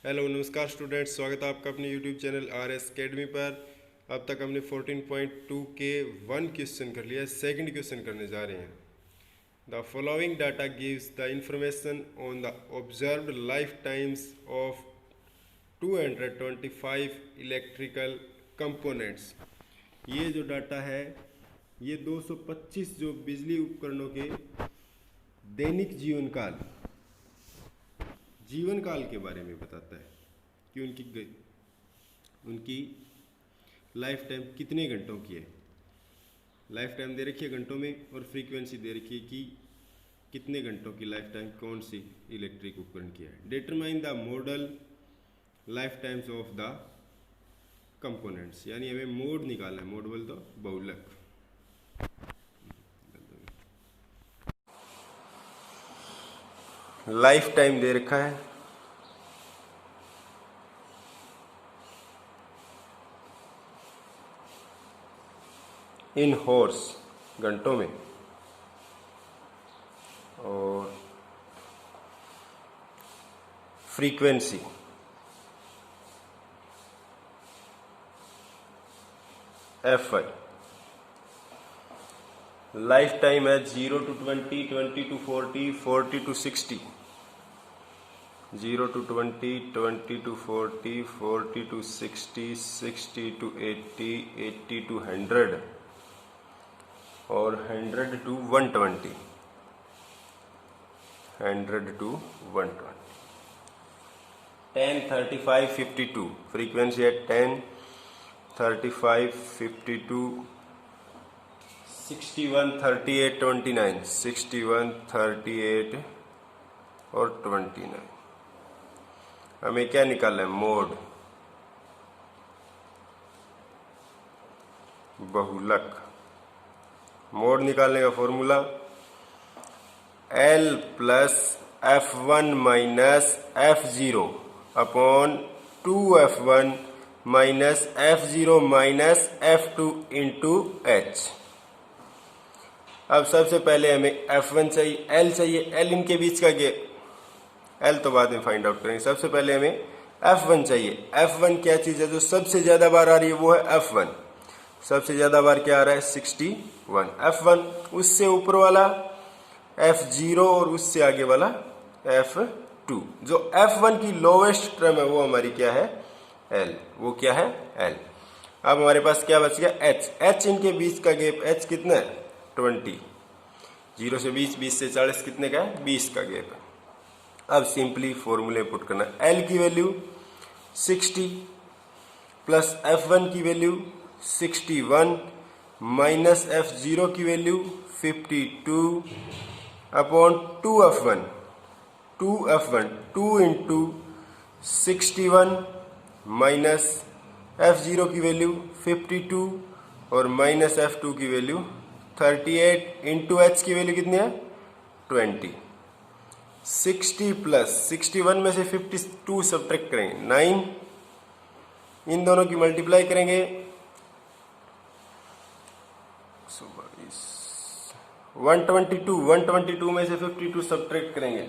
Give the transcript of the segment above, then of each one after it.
Hello नमस्कार students, स्वागत है आपका अपने यूट्यूब चैनल RS अकेडमी पर। अब तक हमने 14.2 के 1 क्वेश्चन कर लिया है। सेकंड क्वेश्चन करने जा रहे हैं। The following data gives the information on the observed life times of 225 electrical components. ये जो डाटा है ये 225 जो बिजली उपकरणों के दैनिक जीवन काल के बारे में बताता है कि उनकी लाइफ टाइम कितने घंटों की है। लाइफ टाइम दे रखी है घंटों में और फ्रीक्वेंसी दे रखी है कि कितने घंटों की लाइफ टाइम कौन सी इलेक्ट्रिक उपकरण की है। Determine the model life times of the components, यानी हमें मोड निकालना है। मोड बोल दो बहुलक। लाइफ टाइम दे रखा है इन हॉर्स, घंटों में, और फ्रीक्वेंसी Fi। लाइफ टाइम है 0 to 20, 20 to 40, 40 to 60। 0 to 20, 20 to 40, 40 to 60, 60 to 80, 80 to 100 और 100 to 120, 100 to 120। 10, 35, 52 फ्रीक्वेंसी है 10, 35, 52, 61, 38, 29, 61, 38 और 29। हमें क्या निकालना है? मोड, बहुलक। मोड निकालने का formula L plus F1 minus F0 upon 2F1 minus F0 minus F2 into H। अब सबसे पहले हमें F1 चाहिए, L चाहिए। L इनके बीच का गैप, L तो बाद में फाइंड आउट करेंगे। सबसे पहले हमें F1 चाहिए। F1 क्या चीज़ है जो सबसे ज़्यादा बार आ रही है? वो है F1। सबसे ज़्यादा बार क्या आ रहा है? 61 F1। उससे ऊपर वाला F0 और उससे आगे वाला F2। जो F1 की लोवेस्ट टर्म है वो हमारी क्या है? L। वो क्या है? L। अब हमारे पास क्या बच गया? H। H इनके बीच का गैप, H कितना है? 20। 0 से 20, 20 से 40 कितने का है? 20 का गैप है। अब सिंपली फॉर्मूले पुट करना। L की वैल्यू 60 प्लस F1 की वैल्यू 61 माइनस F0 की value 52 upon 2F1। 2 into 61 minus F0 की वैल्यू 52 और माइनस F2 की वैल्यू 38 इंटू H की वैल्यू कितनी है? 20। 60 प्लस 61 में से 52 सब्ट्रैक्ट करेंगे 9, इन दोनों की मल्टीप्लाई करेंगे 122 में से 52 सब्ट्रैक्ट करेंगे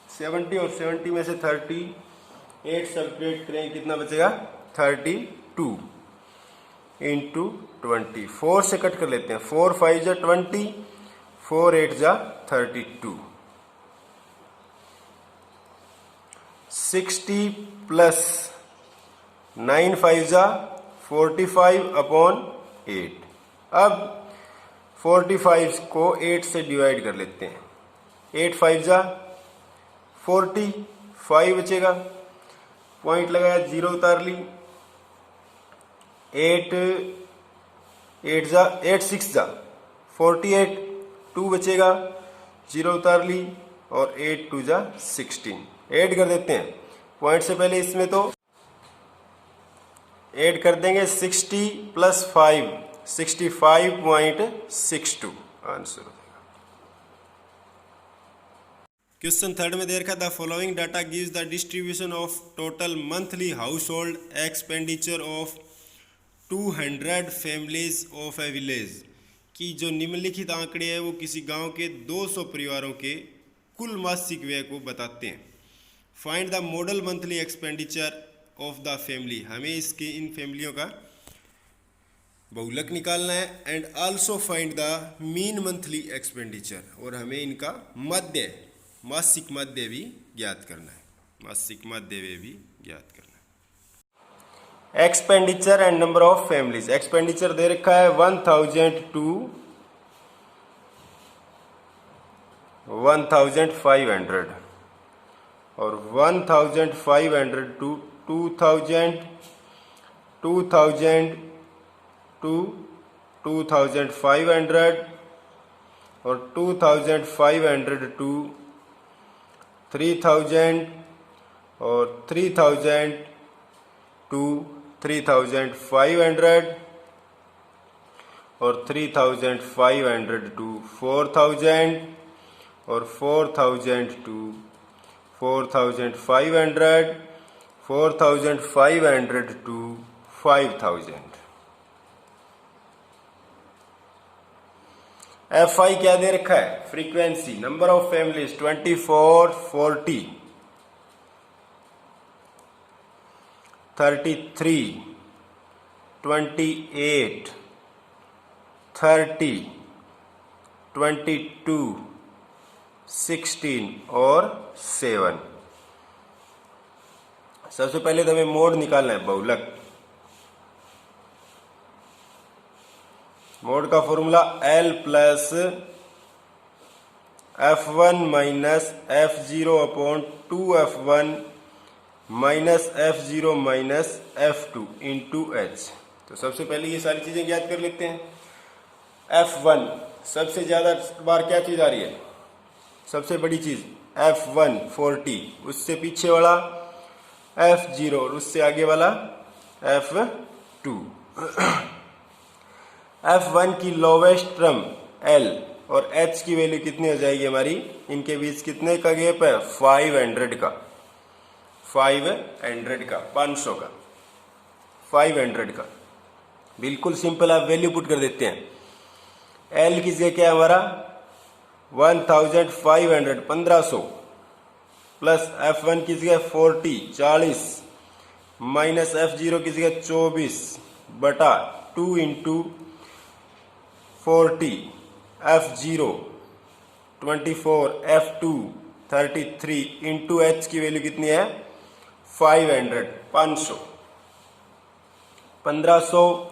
70 और 70 में से 38 सब्ट्रैक्ट करेंगे, कितना बचेगा? 32 इंटू 20। 4 से कट कर लेते हैं। 4 5 जा 20, 4 8 जा 32। 60 प्लस 9 5 जा 45 अपॉन 8। अब 45 को 8 से डिवाइड कर लेते हैं। 8 5 जा 40, 5 बचेगा, पॉइंट लगाया, 0 उतार ली। 8 6 जा 48, 2 बचेगा, 0 उतार ली, और 8 2 जा 16। ऐड कर देते हैं पॉइंट से पहले, इसमें तो ऐड कर देंगे 60 प्लस 5, 65.62 आंसर। क्वेश्चन थर्ड में दे रखा the following data gives the distribution of total monthly house hold expenditure of 200 families of A village, कि जो निम्नलिखित आंकड़े हैं वो किसी गांव के 200 परिवारों के कुल मासिक व्यय को बताते हैं। Find the model monthly expenditure of the family, हमें इसकी इन फैमिलियों का बहुलक निकालना है। And also find the mean monthly expenditure, और हमें इनका मध्य, मासिक मध्य भी ज्ञात करना है, मासिक मध्य भी ज्ञात करना है। Expenditure and number of families, expenditure दे रखा है 1000 टू 1500 और 1500 टू 2000 2000 टू 2500 और 2500 टू 3000 और 3000 टू 3500 और 3500 टू 4000 और 4000 टू 4500 4500 टू 5000। एफ आई क्या दे रखा है, फ्रीक्वेंसी, नंबर ऑफ फैमिलीज 24 40 33 28 30 22 16 और 7। सबसे पहले तो हमें मोड निकालना है, बहुलक। मोड का formula L plus F1 minus F0 upon 2F1 minus F0 minus F2 into H। तो सबसे पहले ये सारी चीजें ज्ञात कर लेते हैं। F1 सबसे ज्यादा बार क्या चीज आ रही है, सबसे बड़ी चीज F1 40, उससे पीछे वाला F0 और उससे आगे वाला F2। F1 की लोवेस्ट टर्म L और H की वैल्यू कितनी हो जाएगी हमारी, इनके बीच कितने का गैप है, 500 का, 500 का 500 का। बिल्कुल सिंपल, आप वैल्यू पुट कर देते हैं। L की जगह क्या है हमारा 1500 1500 प्लस F1 की जगह 40 माइनस F0 की जगह 24 बटा 2 into 40 F0 24 F2 33 into H की वैल्यू कितनी है 500 500 1500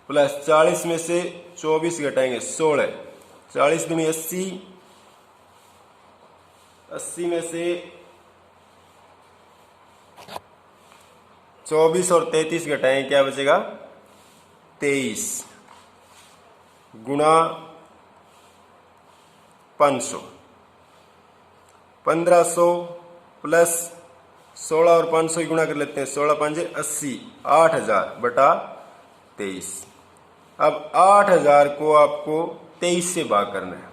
प्लस 40 में से 24 घटाएंगे 16, 40 दूनी 80, 80 में से 24 और 33 घटाएंगे क्या बचेगा 23 गुणा 500, 1500 प्लस 16 और 500 की गुणा कर लेते हैं, 16 5 80, 8000 बटा 23। अब 8000 को आपको 23 से भाग करना है,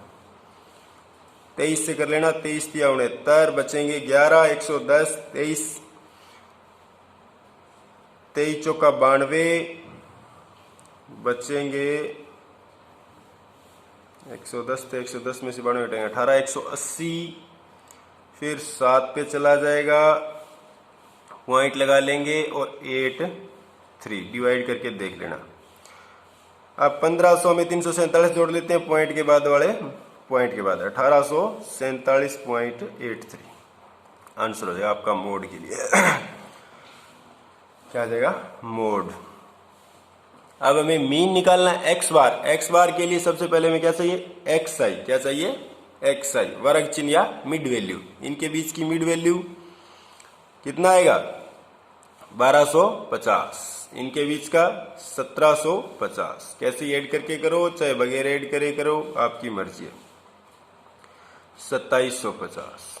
23 से कर लेना, 23 दिया 69, बचेंगे 11, 110, 23 23 चौका 92, बचेंगे 110 थे, 110 में से 92 घटेंगे 18, 180, फिर 7 पे चला जाएगा, पॉइंट लगा लेंगे और 8 3 डिवाइड करके देख लेना। अब 1500 में 347 जोड़ लेते हैं पॉइंट के बाद वाले पॉइंट के बाद 1847.83 आंसर हो जाएगा आपका मोड के लिए। क्या आ जाएगा मोड। अब हमें मीन निकालना है एक्स बार। एक्स बार के लिए सबसे पहले हमें क्या चाहिए एक्स आई, क्या चाहिए एक्स आई, वर्ग चिन्ह या मिड वैल्यू। इनके बीच की मिड वैल्यू कितना आएगा 1250, इनके बीच का 1750। कैसे ऐड करके करो, चाहे बगैर ऐड करे करो, आपकी मर्जी है। 2750,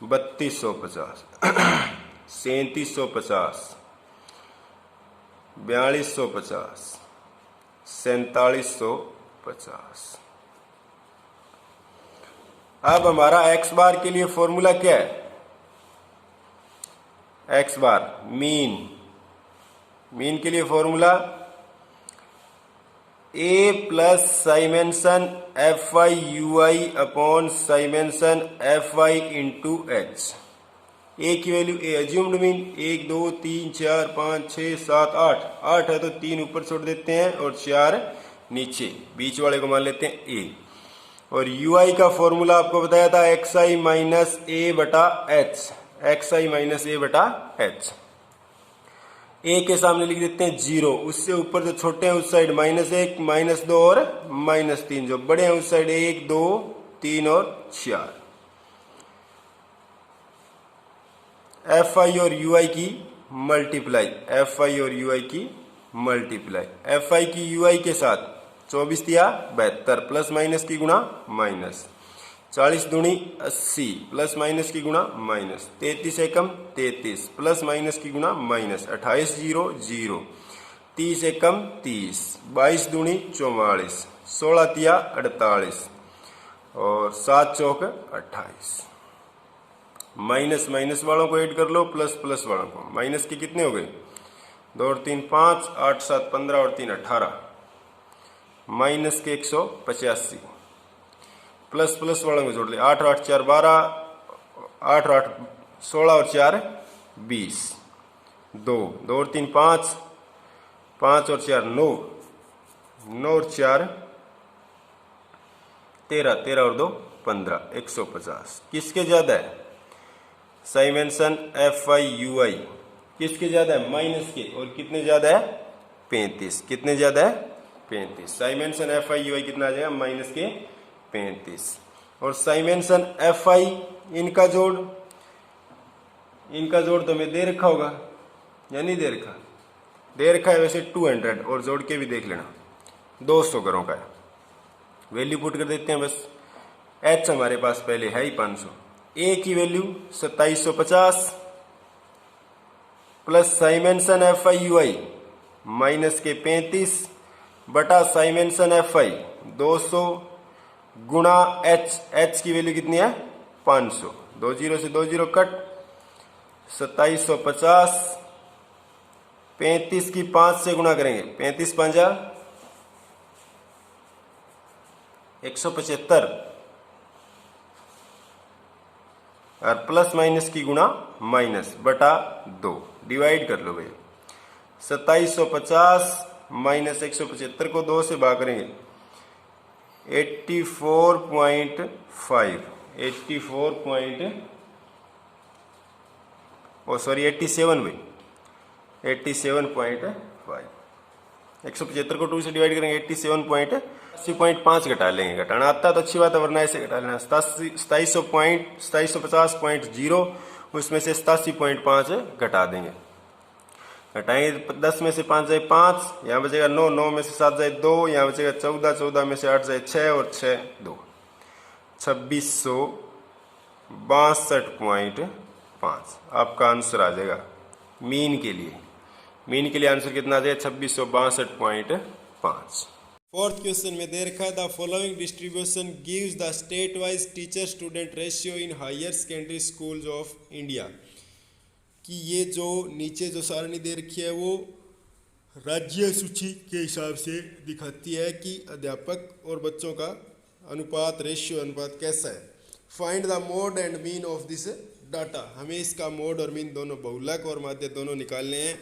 3250, 3750, 4250, 4750। अब हमारा एक्स बार के लिए फॉर्मूला क्या है, एक्स बार मीन, मीन के लिए formula A plus summation F Y U I upon summation F Y into H. A की वैल्यू ए अज्यूम्ड मीन 1 2 3 4 5 6 7 8 8 है तो 3 ऊपर छोड़ देते हैं और 4 नीचे, बीच वाले को मान लेते हैं ए। और यू आई का फॉर्मूला आपको बताया था एक्स आई माइनस ए बटा एच, एक्स आई माइनस ए बटा एच। ए के सामने लिख देते हैं 0, उससे ऊपर जो छोटे हैं उस साइड -1 -2 और -3, जो बड़े हैं उस साइड 1 2 3 और 4। एफ आई और यू आई की मल्टीप्लाई, एफ आई और यू आई की मल्टीप्लाई, एफ आई की यू आई के साथ 24 दिया 72 प्लस माइनस की गुणा माइनस, 40 दूनी 80 प्लस माइनस की गुणा माइनस, 33 एकम 33 प्लस माइनस की गुणा माइनस, 28 0 0, 30 एकम 30, 22 दूनी 44, 16 तिया 48 और 7 चौक 28। माइनस माइनस वालों को ऐड कर लो, प्लस प्लस वालों को। माइनस के कितने हो गए 2 और 3 5, 8 7 15 और 3 18, माइनस के 185, प्लस प्लस वालों को जोड़ ले 8 8 4 12, 8 8 16 और 4 20, 2 2 और 3 5, 5 और 4 9, 9 और 4 13, 13 और 2 15, 150। किसके ज्यादा है साइमेंसन एफ आई यू आई, किसके ज्यादा है माइनस के, और कितने ज्यादा है 35, कितने ज्यादा है 35। साइमेंसन एफ आई यू आई कितना आ जाएगा माइनस के 35। और साइमेंसन एफ आई इनका जोड़ तो हमें दे रखा होगा या नहीं दे रखा, दे रखा है वैसे 200, और जोड़ के भी देख लेना 200 घरों का है। वैल्यू पुट कर देते हैं बस, एच हमारे पास पहले है ही 500, ए की value 2750 plus summation F I U I minus के 35 बटा साइमेंसन एफ आई 200 गुणा एच, एच की वैल्यू कितनी है 500, 2 0 से 2 0 कट, 2750, 35 की 5 से गुणा करेंगे, 35 5 175 और प्लस माइनस की गुणा माइनस बटा 2, डिवाइड कर लो भाई। 2750 माइनस 175 को 2 से भाग करेंगे 84.5, 87 भाई 87.5, 175 को 2 से डिवाइड करेंगे 87.5 घटा लेंगे, घटाना आता है तो अच्छी बात है, वरना ऐसे घटा लेना। 2750.0 उसमें से 87.5 घटा देंगे, घटाएंगे 10 में से 5 जाए 5, यहाँ बचेगा 9, 9 में से 7 जाए 2, यहाँ बचेगा 14, 14 में से 8 जाए 6 और 6 2, 2662.5 आपका आंसर आ जाएगा। मीन के लिए आंसर कितना आ जाएगा 2662.5। फोर्थ क्वेश्चन में दे रखा है the following distribution gives the state wise teacher student ratio in higher secondary schools of India, कि ये जो नीचे जो सारणी दे रखी है वो राज्य सूची के हिसाब से दिखाती है कि अध्यापक और बच्चों का अनुपात, रेशियो अनुपात कैसा है। Find the mode and mean of this data, हमें इसका मोड और मीन दोनों, बहुलक और माध्य दोनों निकालने हैं।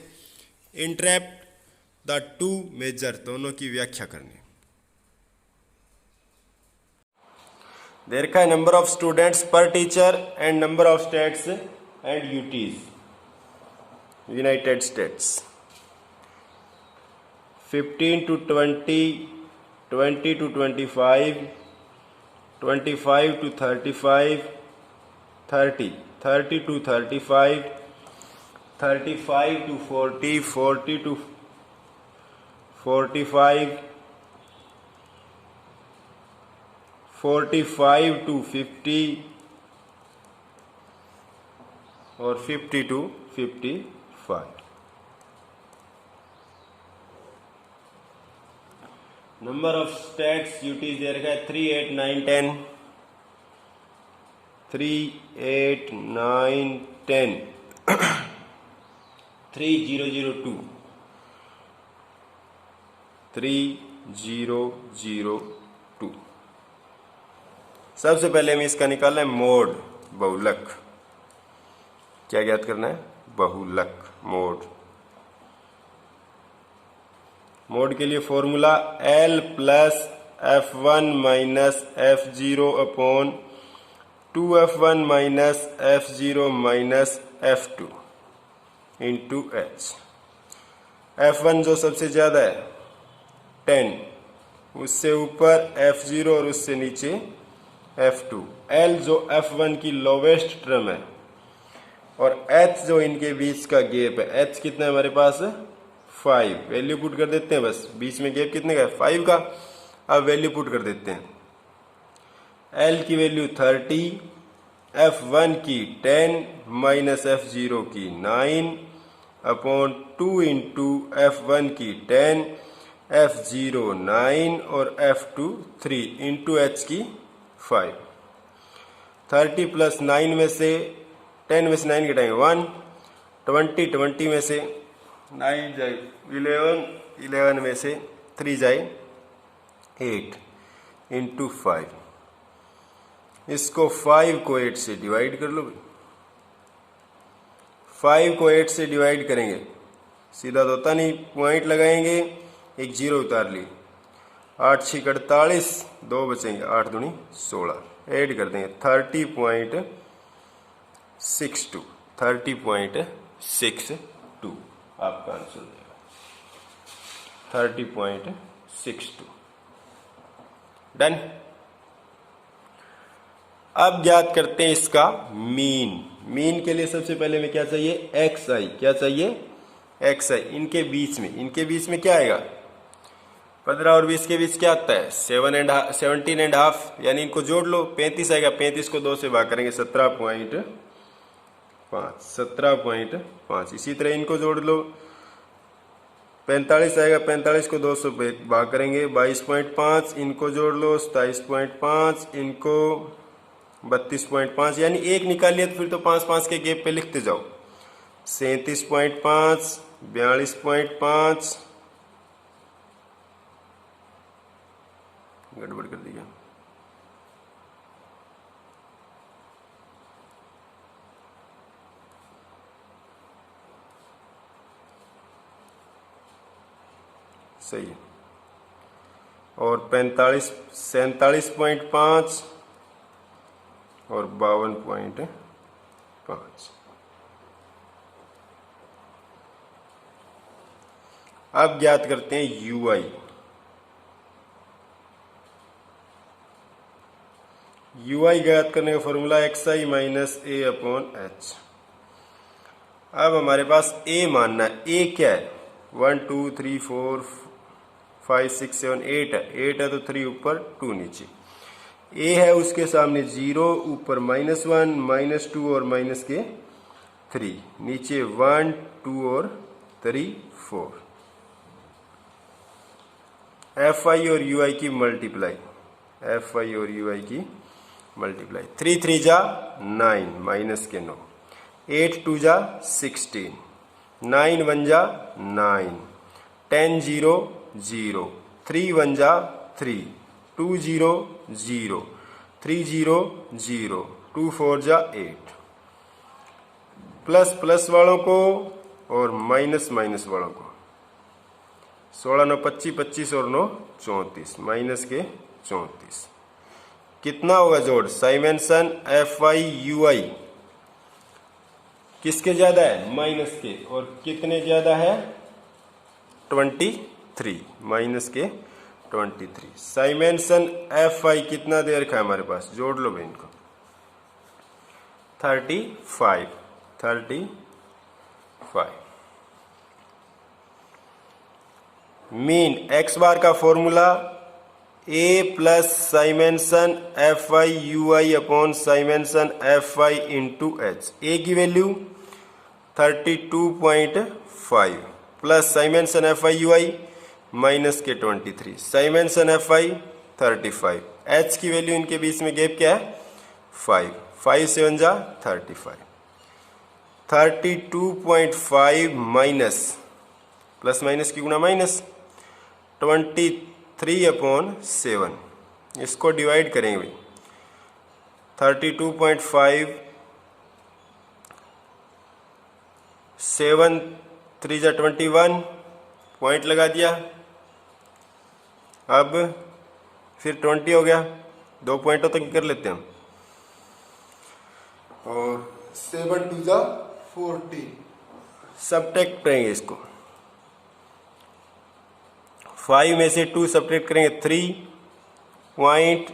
इंटरप्ट द टू मेजर, दोनों की व्याख्या करनी। दे रखा है नंबर ऑफ स्टूडेंट्स पर teacher and number of states and UTs United states, 15 to 20, 20 to 25, 25 to 35, 30, 30 to 35, 35 to 40, 40 to 45, 45 to 50 और 50 to 55। Number of states UTs दे रखा है 3 8 9 10, 3 8 9 10, 3002, 3002, सबसे पहले हमें इसका निकालना है मोड, बहुलक। क्या ज्ञात करना है? बहुलक, मोड। मोड के लिए formula L plus F1 minus F0 upon 2F1 minus F0 minus F2 into H। F1 जो सबसे ज़्यादा है 10, उससे ऊपर F0 और उससे नीचे F2। L जो F1 की लोवेस्ट टर्म है और H जो इनके बीच का गैप है। H कितना है हमारे पास? 5। वैल्यू पुट कर देते हैं, बस बीच में गैप कितने का है? 5 का। अब वैल्यू पुट कर देते हैं। L की वैल्यू 30, F1 की 10 माइनस F0 की 9 अपॉन 2 इंटू F1 की 10, F0 9 और F2 3 इंटू H की 5। 30 प्लस 9 में से 10 में से 9 घटाएंगे 1, 20 में से 9 जाए 11, 11 में से 3 जाए 8 इंटू 5। इसको 5 को 8 से डिवाइड कर लो। 5 को 8 से डिवाइड करेंगे, सीधा तो होता नहीं, पॉइंट लगाएंगे, एक जीरो उतार ली। 8 6 48, 2 बचेंगे, 8 दूनी 16, ऐड कर देंगे 30.62, 30.62 आपका आंसर देगा 30.62। डन। अब ज्ञात करते हैं इसका मीन। मीन के लिए सबसे पहले में क्या चाहिए? एक्स आई। क्या चाहिए? एक्स आई। इनके बीच में क्या आएगा? 15 और 20 के बीच क्या आता है? 17.5, यानी इनको जोड़ लो, 35 आएगा। 35 को 2 से भाग करेंगे 17.5। इसी तरह इनको जोड़ लो, 45 आएगा। 45 को 2 से भाग करेंगे 22.5। इनको जोड़ लो 27.5, इनको 32.5, यानी एक निकाल लिया तो फिर तो 5 के गैप पे लिखते जाओ। 37.5, 42.5, गड़बड़ कर दिया। सही है। और 47.5 और 52.5। अब ज्ञात करते हैं यूआई। यूआई ज्ञात करने का फॉर्मूला XI माइनस ए अपॉन एच। अब हमारे पास ए मानना है। ए क्या है? 1 2 3 4 5 6 7 8 है। 8 है तो 3 ऊपर 2 नीचे। ए है उसके सामने 0, ऊपर -1 -2 और माइनस के 3, नीचे 1 2 और 3 4। FI और UI की मल्टीप्लाई, FI और UI की मल्टीप्लाई। 3 3 जा 9 माइनस के 9, 8 2 जा 16, 9 1 जा 9, 10 0 0, 3 1 जा 3, 2 0 0, 3 0 0, 2 4 जा 8। प्लस प्लस वालों को और माइनस माइनस वालों को। 16 9 25, 25 और 9 34, माइनस के 34। कितना होगा जोड़? साइमेंसन FI UI किसके ज्यादा है? माइनस के। और कितने ज्यादा है? 23, माइनस के 23। साइमेंसन FI कितना दे रखा है हमारे पास? जोड़ लो भाई इनको। 35। मीन एक्स बार का formula A plus summation FI UI upon summation FI into H. A की value 32.5 plus summation FI UI minus के 23, साइमेंसन FI 35। एच की वैल्यू इनके बीच में गैप क्या है? 5, 5 7 जा 35। 32.5 माइनस प्लस माइनस की गुणा माइनस 23/7। इसको डिवाइड करेंगे भाई, 32.5, 7 3 जा 21, पॉइंट लगा दिया। अब फिर 20 हो गया, 2 पॉइंटों तक कर लेते हैं हम। और 7 2 जा 40, सब्ट्रैक्ट करेंगे इसको। 5 में से 2 सब्ट्रैक्ट करेंगे 3 पॉइंट,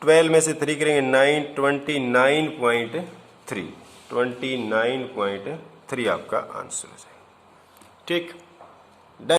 12 में से 3 करेंगे 9, 29.3 आपका आंसर है। ठीक।